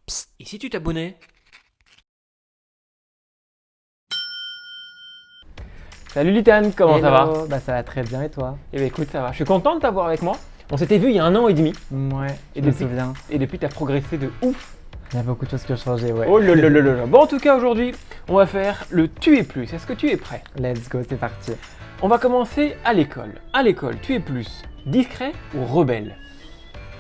Psst, et si tu t'abonnais? Salut Litane, comment ça va? Hello, bah ça va très bien et toi? Eh bien écoute, ça va. Je suis content de t'avoir avec moi. On s'était vu il y a 1 an et demi. Ouais, Et je me depuis- souviens. Et depuis, t'as progressé de ouf. Il y a beaucoup de choses qui ont changé, ouais. Oh là là là là là. Bon, en tout cas, aujourd'hui, on va faire le tu es plus. Est-ce que tu es prêt? Let's go, c'est parti. On va commencer à l'école. À l'école, tu es plus discret ou rebelle?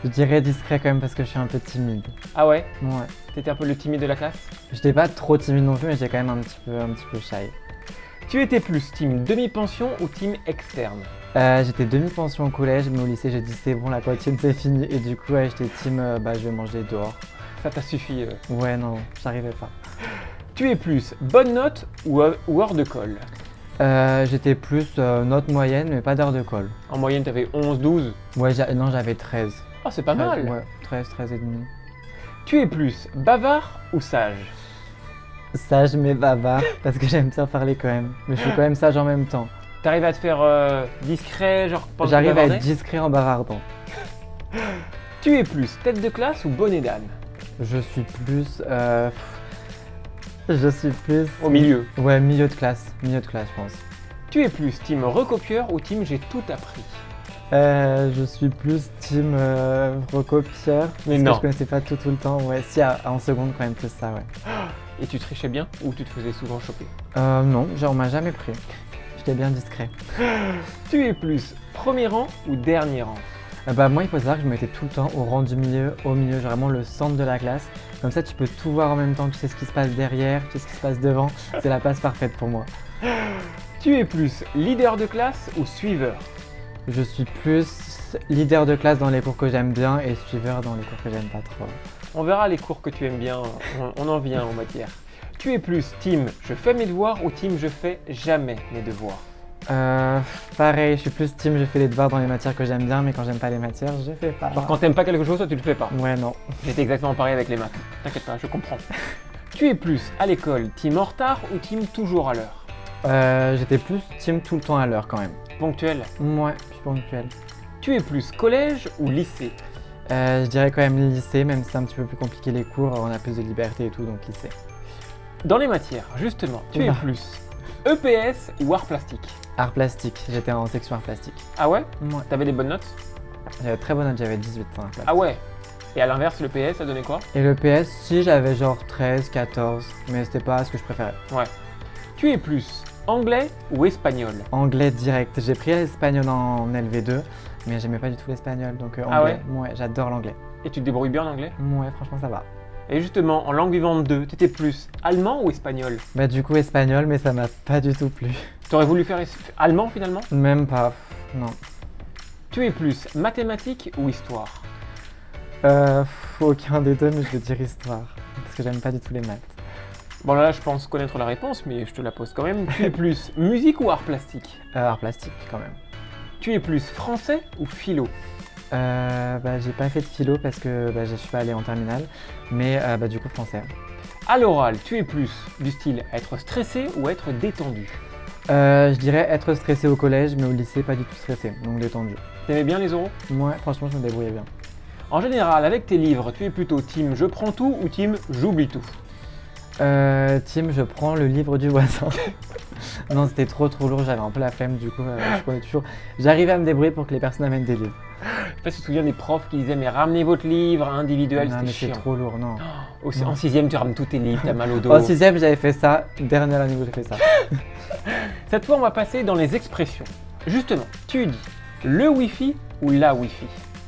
Je dirais discret quand même parce que je suis un peu timide. Ah ouais? Ouais. T'étais un peu le timide de la classe? J'étais pas trop timide non plus, mais j'étais quand même un petit peu shy. Tu étais plus team demi-pension ou team externe? J'étais demi-pension au collège, mais au lycée j'ai dit c'est bon, la cantine c'est fini. Et du coup, ouais, j'étais team, je vais manger dehors. Ça t'a suffi. Ouais, non, j'arrivais pas. Tu es plus bonne note ou hors de colle? J'étais plus note moyenne, mais pas d'heure de colle. En moyenne, t'avais 11, 12. Ouais, non, j'avais 13. Ah, c'est pas 13, mal. Ouais, 13 et demi. Tu es plus bavard ou sage? Sage mais bavard, parce que j'aime bien parler quand même. Mais je suis quand même sage en même temps. T'arrives à te faire discret, genre pendant que tu J'arrive à être bavardais? discret en bavardant. Tu es plus tête de classe ou bonnet d'âne? Je suis plus. Je suis plus. Au milieu. Ouais, milieu de classe, je pense. Tu es plus team recopieur ou team j'ai tout appris? Je suis plus team recopieur. Mais parce non. que je connaissais pas tout le temps. Ouais, si, en seconde, quand même plus ça, ouais. Et tu trichais bien ou tu te faisais souvent choper? Non, genre, on m'a jamais pris. J'étais bien discret. Tu es plus premier rang ou dernier rang? Moi, il faut savoir que je me mettais tout le temps au rang du milieu, au milieu, genre vraiment le centre de la classe. Comme ça, tu peux tout voir en même temps. Tu sais ce qui se passe derrière, tu sais ce qui se passe devant. C'est la place parfaite pour moi. Tu es plus leader de classe ou suiveur? Je suis plus leader de classe dans les cours que j'aime bien et suiveur dans les cours que j'aime pas trop. On verra les cours que tu aimes bien, on en vient en matière. Tu es plus team je fais mes devoirs ou team je fais jamais mes devoirs? Pareil, je suis plus team, je fais les devoirs dans les matières que j'aime bien, mais quand j'aime pas les matières, je fais pas. Genre quand t'aimes pas quelque chose, toi tu le fais pas. Ouais, non. J'étais exactement pareil avec les maths. T'inquiète pas, je comprends. Tu es plus à l'école team en retard ou team toujours à l'heure? J'étais plus team tout le temps à l'heure quand même. Ponctuel. Ouais, je suis ponctuel. Tu es plus collège ou lycée? Je dirais quand même lycée, même si c'est un petit peu plus compliqué les cours, on a plus de liberté et tout, donc lycée. Dans les matières, justement, tu es Oula. plus EPS ou art plastique? Art plastique, j'étais en section art plastique. Ah ouais? Ouais. T'avais des bonnes notes? J'avais très bonne note, j'avais 18 en art plastique. Ah ouais? Et à l'inverse, le PS, ça donnait quoi? Et le PS, si j'avais genre 13, 14, mais c'était pas ce que je préférais. Ouais. Tu es plus anglais ou espagnol? Anglais direct. J'ai pris l'espagnol en LV2, mais j'aimais pas du tout l'espagnol, donc anglais. Ah ouais? Ouais, j'adore l'anglais. Et tu te débrouilles bien en anglais? Ouais, franchement, ça va. Et justement, en langue vivante 2, t'étais plus allemand ou espagnol? Bah du coup, espagnol, mais ça m'a pas du tout plu. T'aurais voulu faire allemand finalement? Même pas, non. Tu es plus mathématiques ou histoire? Aucun des deux, mais je veux dire histoire, parce que j'aime pas du tout les maths. Bon là, je pense connaître la réponse, mais je te la pose quand même. Tu es plus musique ou art plastique? Art plastique, quand même. Tu es plus français ou philo? J'ai pas fait de philo parce que je suis pas allé en terminale, mais du coup français. À l'oral, tu es plus du style être stressé ou être détendu? Je dirais être stressé au collège, mais au lycée pas du tout stressé, donc détendu. T'aimais bien les oraux? Ouais, franchement je me débrouillais bien. En général, avec tes livres, tu es plutôt team je prends tout ou team j'oublie tout? Tim, je prends le livre du voisin. Non, c'était trop lourd, j'avais un peu la flemme, du coup je prenais toujours. J'arrivais à me débrouiller pour que les personnes amènent des livres. Je sais pas si tu te souviens des profs qui disaient mais ramenez votre livre individuel, Non, c'était mais c'est chiant. trop lourd, non. En 6ème, tu ramènes tous tes livres, t'as mal au dos. En 6ème, j'avais fait ça, dernière année où j'ai fait ça. Cette fois, on va passer dans les expressions. Justement, tu dis le Wi-Fi ou la Wi-Fi?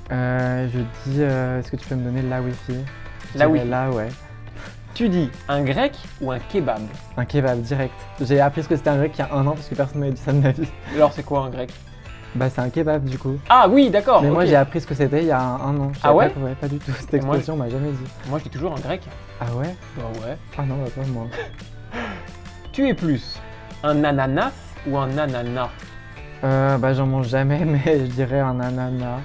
Je dis, est-ce que tu peux me donner la Wi-Fi? Je La dirais Wi-Fi. Là, ouais. Tu dis un grec ou un kebab? Un kebab direct. J'ai appris ce que c'était un grec il y a 1 an parce que personne m'avait dit ça de ma vie. Alors, c'est quoi un grec? Bah, c'est un kebab du coup. Ah oui, d'accord. Mais moi, ok. j'ai appris ce que c'était il y a 1 an. Je Ah savais ouais pas, pas du tout. Cette Et moi, expression, on m'a jamais dit. Moi, je dis toujours un grec. Ah ouais? Bah ouais. Ah non, pas moi. Tu es plus un ananas ou un ananas? J'en mange jamais, mais je dirais un ananas.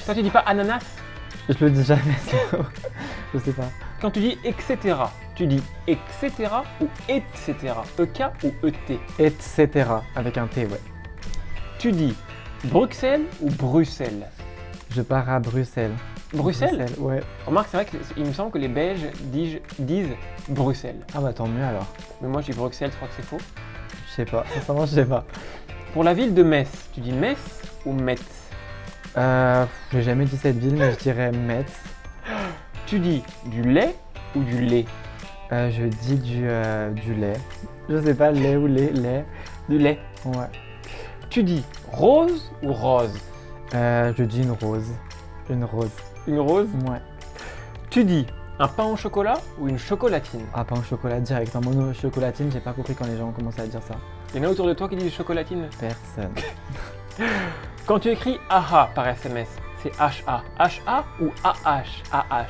Toi, tu dis pas ananas? Je le dis jamais, c'est je sais pas. Quand tu dis etc., tu dis etc. ou etc. EK ou ET? Etc. Avec un T, ouais. Tu dis Bruxelles ou Bruxelles? Je pars à Bruxelles. Bruxelles. Ouais. Remarque, c'est vrai qu'il me semble que les Belges disent Bruxelles. Ah bah tant mieux alors. Mais moi, je dis Bruxelles, je crois que c'est faux. Je sais pas, sincèrement je sais pas. Pour la ville de Metz, tu dis Metz ou Metz? J'ai jamais dit cette ville, mais je dirais Metz. Tu dis du lait ou du lait? Je dis du lait. Je sais pas, lait ou lait. Du lait. Ouais. Tu dis rose ou rose? Je dis une rose. Une rose. Une rose? Ouais. Tu dis un pain au chocolat ou une chocolatine? Ah, pas en chocolat direct. En mono chocolatine, j'ai pas compris quand les gens ont commencé à dire ça. Il y en a autour de toi qui disent chocolatine? Personne. Quand tu écris AHA par SMS, c'est HA. HA ou AH? AH.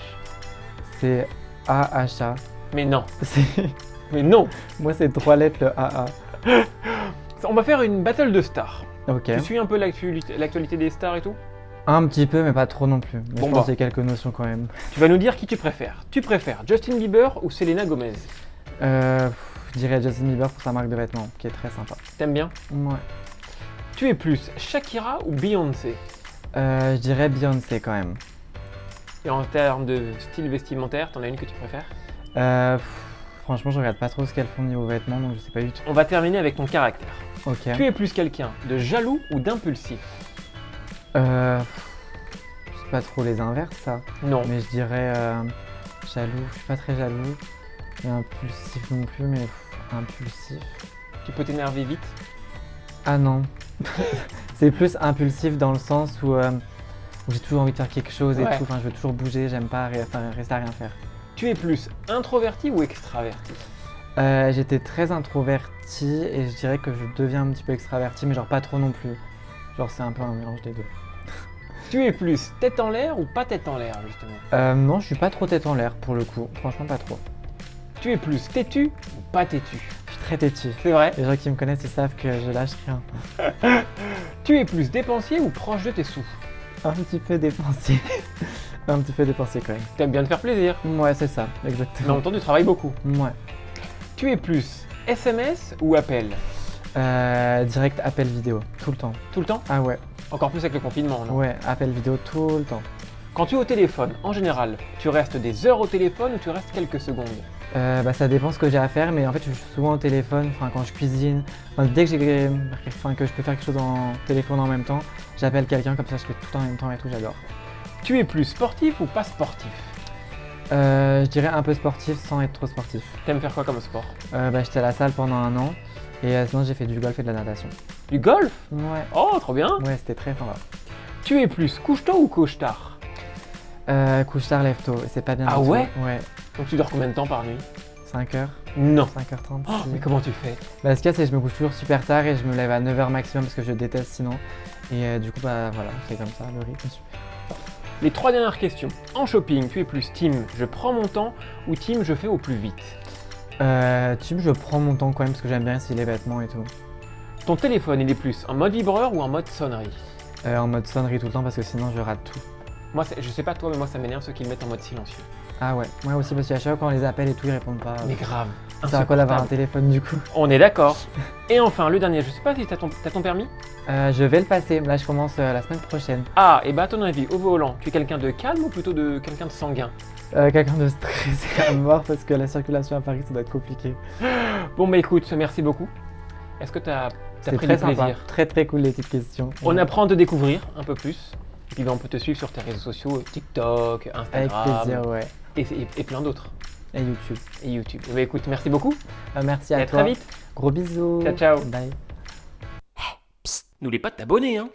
C'est AHA. Mais non. C'est- Mais non. Moi, c'est 3 lettres le AA. On va faire une battle de stars. Ok. Tu suis un peu l'actualité des stars et tout? Un petit peu, mais pas trop non plus. Mais Bon je pense bah. que j'ai quelques notions quand même. Tu vas nous dire qui tu préfères. Tu préfères Justin Bieber ou Selena Gomez? Je dirais Justin Bieber pour sa marque de vêtements, qui est très sympa. T'aimes bien? Ouais. Tu es plus Shakira ou Beyoncé? Je dirais Beyoncé quand même. Et en termes de style vestimentaire, t'en as une que tu préfères? Franchement, je regarde pas trop ce qu'elles font niveau vêtements, donc je sais pas du tout. On va terminer avec ton caractère. Ok. Tu es plus quelqu'un de jaloux ou d'impulsif? C'est pas trop les inverses, ça. Non. Mais je dirais jaloux. Je suis pas très jaloux. Et impulsif non plus, mais impulsif. Tu peux t'énerver vite? Ah non. C'est plus impulsif dans le sens où j'ai toujours envie de faire quelque chose et Ouais. tout. Enfin, je veux toujours bouger, j'aime pas rester à rien faire. Tu es plus introverti ou extraverti? J'étais très introverti et je dirais que je deviens un petit peu extraverti, mais genre pas trop non plus. Genre c'est un peu un mélange des deux. Tu es plus tête en l'air ou pas tête en l'air, justement? Non, je suis pas trop tête en l'air pour le coup. Franchement, pas trop. Tu es plus têtu ou pas têtu? Je suis très têtu. C'est vrai. Les gens qui me connaissent, ils savent que je lâche rien. Tu es plus dépensier ou proche de tes sous? Un petit peu dépensier. Un petit peu dépensier quand même. T'aimes bien te faire plaisir, Ouais, c'est ça, mais en exactement. même temps tu travailles beaucoup. Ouais. Tu es plus SMS ou appel? Direct appel vidéo, tout le temps. Tout le temps? Ah ouais, Encore plus avec le confinement, non? ouais, appel vidéo tout le temps. Quand tu es au téléphone, en général, tu restes des heures au téléphone ou tu restes quelques secondes? Ça dépend ce que j'ai à faire, mais en fait je suis souvent au téléphone, quand je cuisine, dès que que je peux faire quelque chose en téléphone en même temps, j'appelle quelqu'un, comme ça je fais tout en même temps et tout, j'adore. Tu es plus sportif ou pas sportif? Je dirais un peu sportif sans être trop sportif. T'aimes faire quoi comme sport? J'étais à la salle pendant 1 an, et sinon j'ai fait du golf et de la natation. Du golf? Ouais, Oh, trop bien! ouais, c'était très sympa. Tu es plus couche-tôt ou couche-tard? Couche-tard, lève-tôt, c'est pas bien Ah du tout. ouais? Ouais, Donc tu dors combien de temps par nuit? 5h, Non. 5h30. Oh, mais comment tu fais? Ce qu'il y a, c'est que je me couche toujours super tard et je me lève à 9h maximum parce que je déteste sinon. Et du coup, voilà, c'est comme ça, le rythme. Les 3 dernières questions. En shopping, tu es plus team je prends mon temps ou team je fais au plus vite? Je prends mon temps quand même parce que j'aime bien essayer les vêtements et tout. Ton téléphone, il est plus en mode vibreur ou en mode sonnerie? En mode sonnerie tout le temps parce que sinon je rate tout. Moi, je sais pas toi, mais moi ça m'énerve ceux qui le mettent en mode silencieux. Ah ouais, moi aussi parce qu'à chaque fois quand on les appelle et tout, ils répondent pas. Mais grave. Ça sert à quoi d'avoir un insupportable. téléphone du coup? On est d'accord. Et enfin, le dernier, je sais pas si t'as ton permis? Je vais le passer, là je commence la semaine prochaine. Ah, et bah à ton avis, au volant, tu es quelqu'un de calme ou plutôt de quelqu'un de sanguin? Quelqu'un de stressé à mort parce que la circulation à Paris ça doit être compliqué. Bon bah écoute, merci beaucoup. Est-ce que t'as C'est pris très du sympa, plaisir? très très cool les petites questions. On apprend à te découvrir un peu plus. Et puis bah, on peut te suivre sur tes réseaux sociaux, TikTok, Avec Instagram plaisir, ouais. et plein d'autres. Et YouTube. Et YouTube. Bah écoute, merci beaucoup. Merci Et à à toi. très vite. Gros bisous. Ciao, ciao. Bye. N'oublie pas de t'abonner, hein.